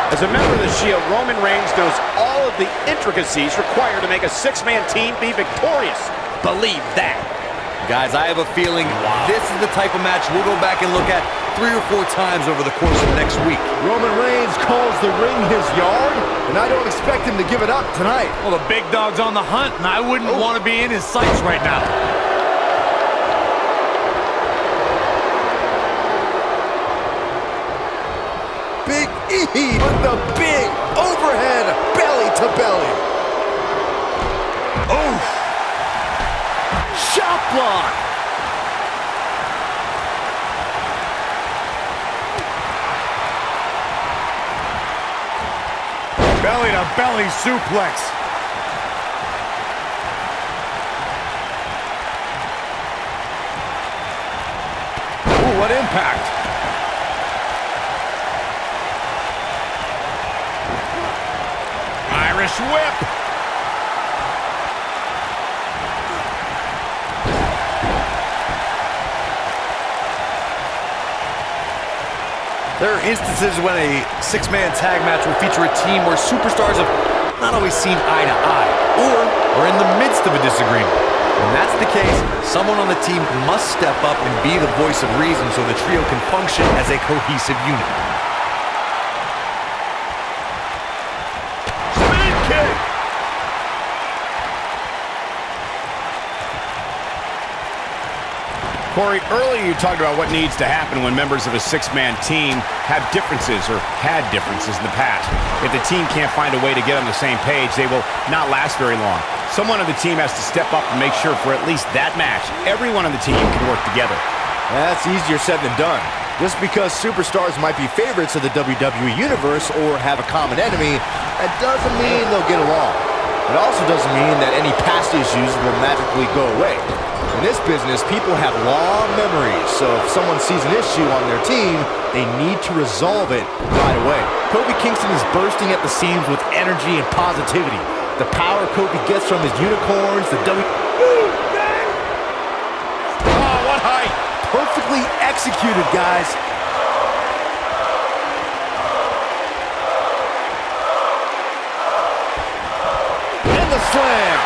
As a member of the Shield, Roman Reigns knows all of the intricacies required to make a six-man team be victorious. Believe that. Guys, I have a feeling this is the type of match we'll go back and look at 3 or 4 times over the course of next week. Roman Reigns calls the ring his yard, and I don't expect him to give it up tonight. Well, the big dog's on the hunt, and I wouldn't want to be in his sights right now. Big E with the big overhead belly to belly. Oh! Shot block! Belly to belly suplex. Ooh, what impact! Irish whip! There are instances when a 6-man tag match will feature a team where superstars have not always seen eye to eye, or are in the midst of a disagreement. When that's the case, someone on the team must step up and be the voice of reason so the trio can function as a cohesive unit. Corey, earlier you talked about what needs to happen when members of a 6-man team have differences or had differences in the past. If the team can't find a way to get on the same page, they will not last very long. Someone on the team has to step up and make sure for at least that match, everyone on the team can work together. That's easier said than done. Just because superstars might be favorites of the WWE Universe or have a common enemy, that doesn't mean they'll get along. It also doesn't mean that any past issues will magically go away. In this business, people have long memories, so if someone sees an issue on their team, they need to resolve it right away. Kofi Kingston is bursting at the seams with energy and positivity. The power Kofi gets from his unicorns, the Oh, what height! perfectly executed, guys. And the slam.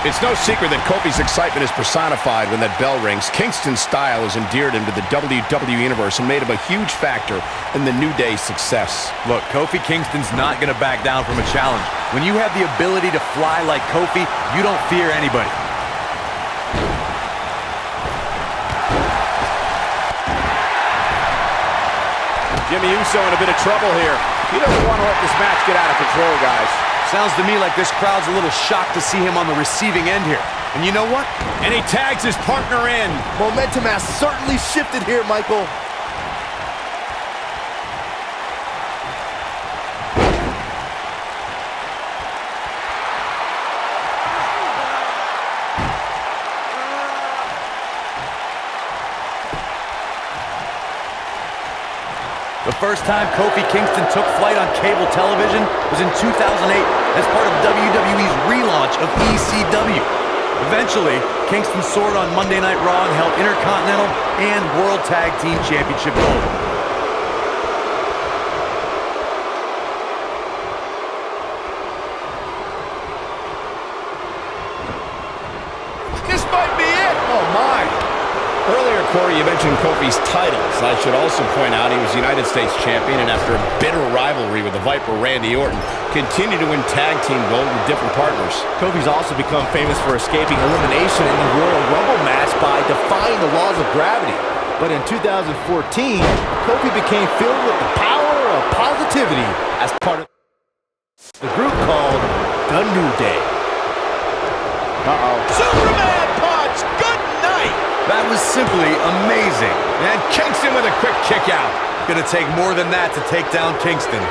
It's no secret that Kofi's excitement is personified when that bell rings. Kingston's style has endeared him to the WWE Universe and made him a huge factor in the New Day's success. Look, Kofi Kingston's not going to back down from a challenge. When you have the ability to fly like Kofi, you don't fear anybody. Jimmy Uso in a bit of trouble here. He doesn't want to let this match get out of control, guys. Sounds to me like this crowd's a little shocked to see him on the receiving end here. And you know what? And he tags his partner in. Momentum has certainly shifted here, Michael. The first time Kofi Kingston took flight on cable television was in 2008 as part of WWE's relaunch of ECW. Eventually, Kingston soared on Monday Night Raw and held Intercontinental and World Tag Team Championship gold. This might be it. Oh, my. Earlier, Corey, you mentioned Kofi's titles. I should also point out he was United States champion, and after a bitter rivalry with the Viper Randy Orton, continued to win tag team gold with different partners. Kofi's also become famous for escaping elimination in the Royal Rumble match by defying the laws of gravity. But in 2014, Kofi became filled with the power of positivity as part of the group called The New Day. Superman punch! Good night! That was simply amazing. And Kingston with a quick kick out. Gonna take more than that to take down Kingston.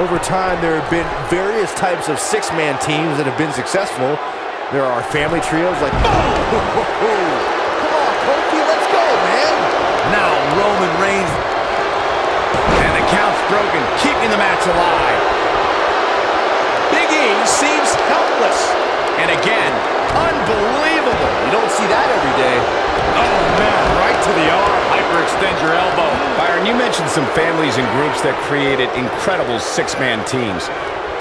Over time, there have been various types of 6-man teams that have been successful. There are family trios like... Come on, Kofi, let's go, man! Now Roman Reigns. And the count's broken, keeping the match alive. Big E seems helpless. And again, unbelievable. You don't see that every day. Oh, man, right to the arm. Hyperextend your elbow. Byron, you mentioned some families and groups that created incredible six-man teams.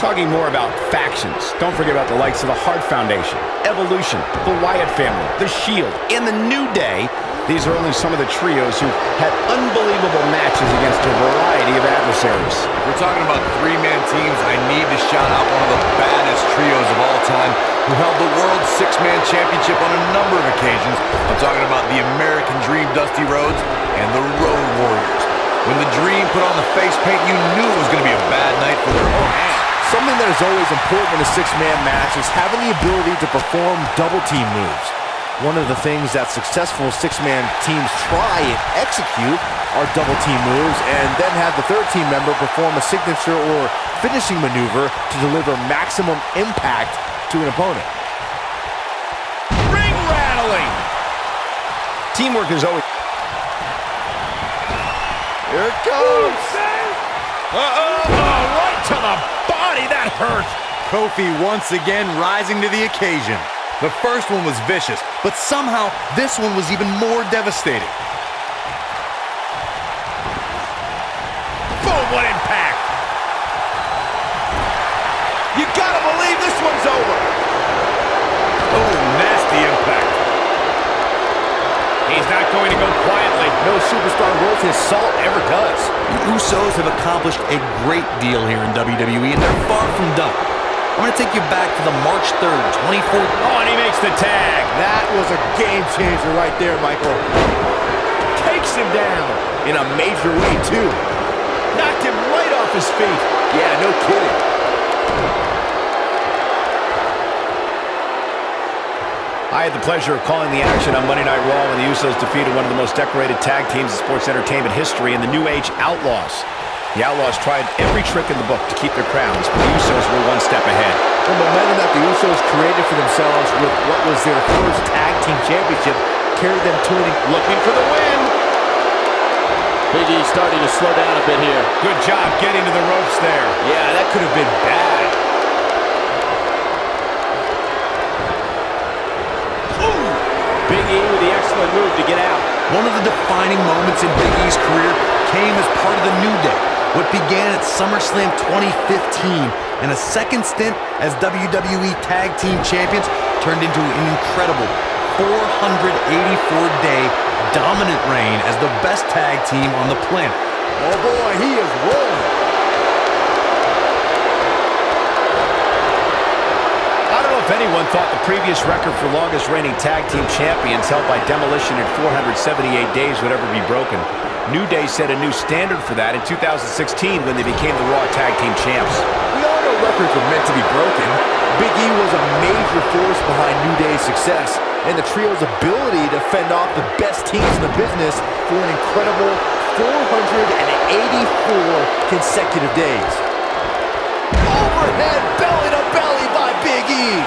Talking more about factions, don't forget about the likes of the Hart Foundation, Evolution, the Wyatt family, the Shield, and the New Day. These are only some of the trios who had unbelievable matches against a variety of adversaries. If we're talking about three-man teams, I need to shout out one of the baddest trios of all time who held the World Six-Man Championship on a number of occasions. I'm talking about the American Dream, Dusty Rhodes, and the Road Warriors. When the Dream put on the face paint, you knew it was going to be a bad night for their opponents. Something that is always important in a six-man match is having the ability to perform double-team moves. One of the things that successful six-man teams try and execute are double-team moves, and then have the third team member perform a signature or finishing maneuver to deliver maximum impact to an opponent. Ring rattling! Teamwork is always... Here it goes! Right to the body, that hurt! Kofi once again rising to the occasion. The first one was vicious, but somehow this one was even more devastating. Boom, what impact! You gotta believe this one's over! Oh, nasty impact. He's not going to go quietly. No superstar worth his salt ever does. The Usos have accomplished a great deal here in WWE, and they're far from done. I'm going to take you back to the March 3rd, 2014. Oh, and he makes the tag. That was a game changer right there, Michael. Takes him down. In a major way, too. Knocked him right off his feet. Yeah, no kidding. I had the pleasure of calling the action on Monday Night Raw when the Usos defeated one of the most decorated tag teams in sports entertainment history in the New Age Outlaws. The Outlaws tried every trick in the book to keep their crowns, but the Usos were one step ahead. The momentum that the Usos created for themselves with what was their first tag team championship carried them to an... Looking for the win. Big E starting to slow down a bit here. Good job getting to the ropes there. Yeah, that could have been bad. Big E with the excellent move to get out. One of the defining moments in Big E's career came as part of the New Day. What began at SummerSlam 2015 and a second stint as WWE Tag Team Champions turned into an incredible 484-day dominant reign as the best tag team on the planet. Oh boy, he is rolling. I don't know if anyone thought the previous record for longest reigning tag team champions held by Demolition in 478 days would ever be broken. New Day set a new standard for that in 2016 when they became the Raw Tag Team Champs. We all know records are meant to be broken. Big E was a major force behind New Day's success and the trio's ability to fend off the best teams in the business for an incredible 484 consecutive days. Overhead belly to belly by Big E.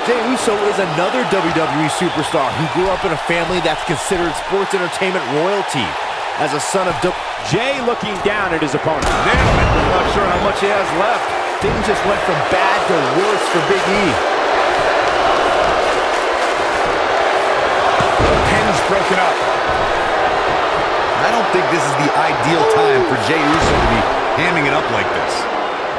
Jey Uso is another WWE superstar who grew up in a family that's considered sports entertainment royalty. As a son of Jey looking down at his opponent. I'm not sure how much he has left. Things just went from bad to worse for Big E. Pin's broken up. I don't think this is the ideal time for Jey Uso to be hamming it up like this.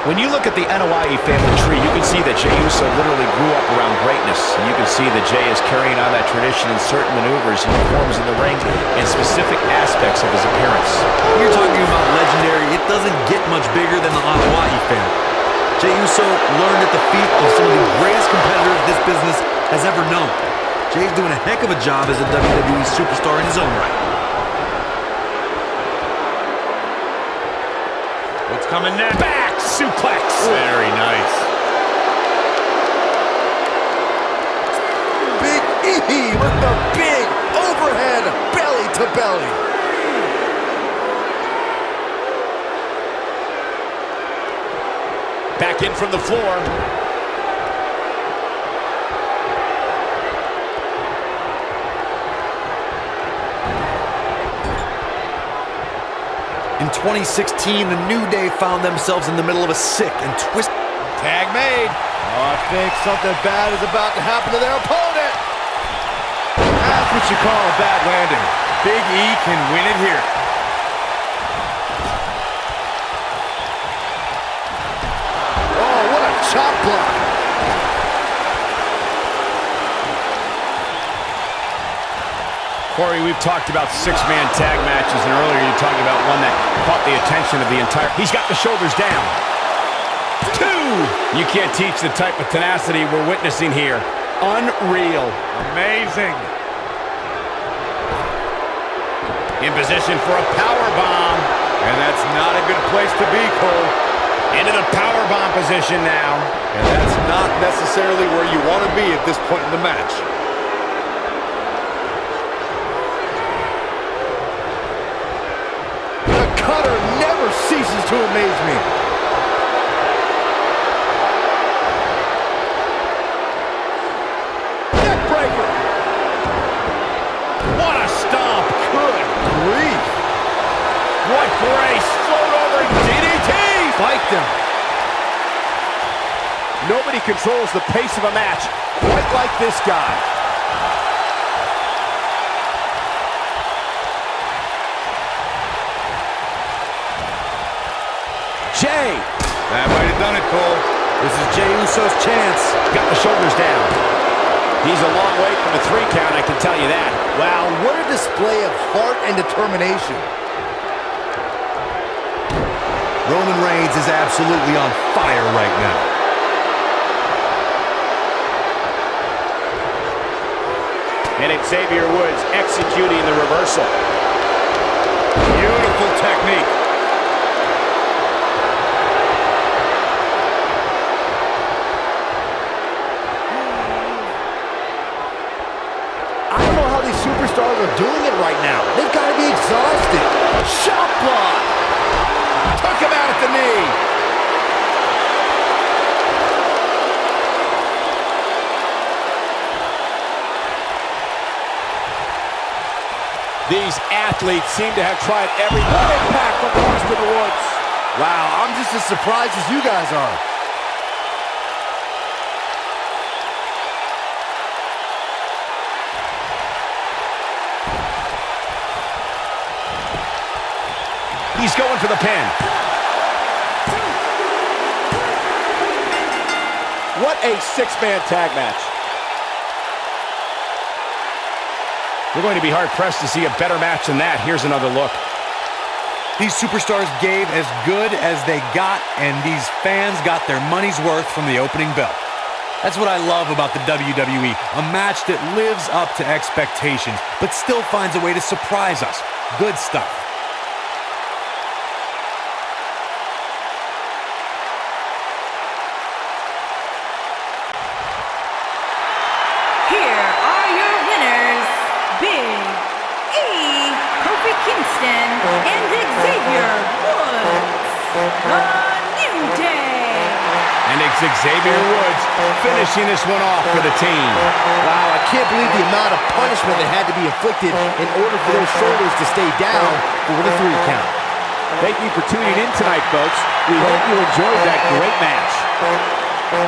When you look at the NOIE family tree, you can see that Jey Uso literally grew up around greatness. And you can see that Jey is carrying on that tradition in certain maneuvers and performs in the ring in specific aspects of his appearance. You're talking about legendary. It doesn't get much bigger than the Anoa'i family. Jey Uso learned at the feet of some of the greatest competitors this business has ever known. Jey's doing a heck of a job as a WWE superstar in his own right. What's coming next? Back suplex. Very nice. Big E with the big overhead belly to belly. Back in from the floor. In 2016, the New Day found themselves in the middle of a sick and twisted Tag made. Oh, I think something bad is about to happen to their opponent. That's what you call a bad landing. Big E can win it here. Oh, what a chop block. Corey, we've talked about six-man tag matches, and earlier you talked about one that caught the attention of the entire... He's got the shoulders down. 2! You can't teach the type of tenacity we're witnessing here. Unreal. Amazing. In position for a power bomb. And that's not a good place to be, Cole. Into the power bomb position now. And that's not necessarily where you want to be at this point in the match. Cutter never ceases to amaze me. Neckbreaker. What a stomp. Good grief. What grace. Float over DDT. Spiked him. Nobody controls the pace of a match quite like this guy. Jay. That might have done it, Cole. This is Jey Uso's chance. Got the shoulders down. He's a long way from the 3 count, I can tell you that. Wow, what a display of heart and determination. Roman Reigns is absolutely on fire right now. And it's Xavier Woods executing the reversal. Beautiful technique. I don't know how these superstars are doing it right now. They've got to be exhausted. Shot block. Took him out at the knee. These athletes seem to have tried every impact from Lost in the Woods. Wow, I'm just as surprised as you guys are. He's going for the pin. What a 6-man tag match. We're going to be hard-pressed to see a better match than that. Here's another look. These superstars gave as good as they got, and these fans got their money's worth from the opening bell. That's what I love about the WWE, a match that lives up to expectations, but still finds a way to surprise us. Good stuff. Here are your winners, Big E, Kofi Kingston, and Xavier Woods. The New Day. And it's Xavier Woods finishing this one off for the team. Wow, I can't believe the amount of punishment that had to be inflicted in order for those shoulders to stay down for the 3 count. Thank you for tuning in tonight, folks. We hope you enjoyed that great match.